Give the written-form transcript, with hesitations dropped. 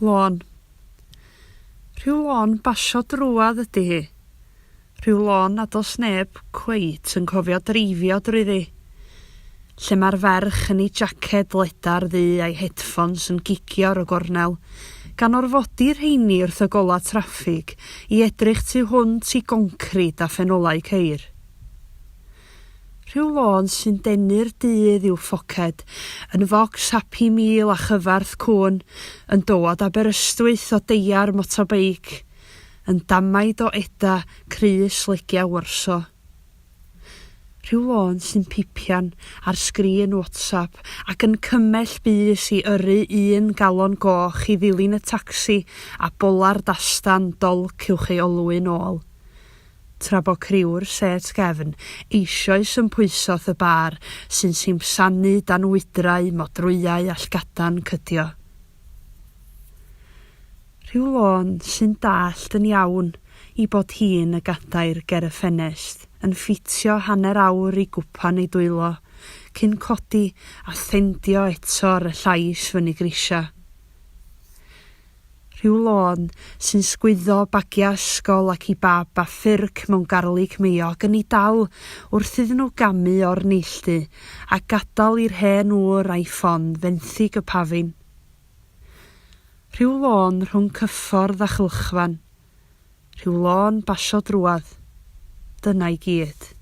Lôn. Rhyw lôn basio drwadd ydy hi. Rhyw lôn nad oes neb cweit yn cofio dreifio drwyddi. Lle mae'r ferch yn ei jaced ledar ddu a'i headphones yn gigio ar y gornel, gan orfodi rheini wrth y gola traffig i edrych tu hwnt i goncrid a ffenolau ceir. Rhyw lôn sy'n denu'r dydd i'w ffoced, yn focs Happy Meal a chyfarth cwn, yn dod Aberystwyth o deiar motobeic, yn damaid o eda crys legia wyrso. Rhyw lôn sy'n pipian ar sgrin WhatsApp ac yn cymell bys i yrru 1 galon goch i ddilyn y tacsi a bolar dastan dolc uwch ei olwyn ôl. Tra bo criw'r set gefn eisoes yn pwysodd y bar sy'n simsanu dan wydrau modrwyau a llgadan cydio. Rhyw lôn sy'n dallt yn iawn i bod hi'n y gadair ger y ffenest, yn ffitio hanner awr i gwpan ei dwylo, cyn codi a thendio eto ar y llais fyny grisia. Rhyw lôn sy'n sgwyddo bagia ysgol ac i bab a ffyrc mewn garlig meog yn ei dal wrth iddyn nhw gamu o'r neilltu a gadael i'r hen ŵr a'i ffon fenthyg y pafin. Rhyw lôn rhwng cyffordd a chylchfan. Rhyw lôn basio drwadd. Dyna i gyd.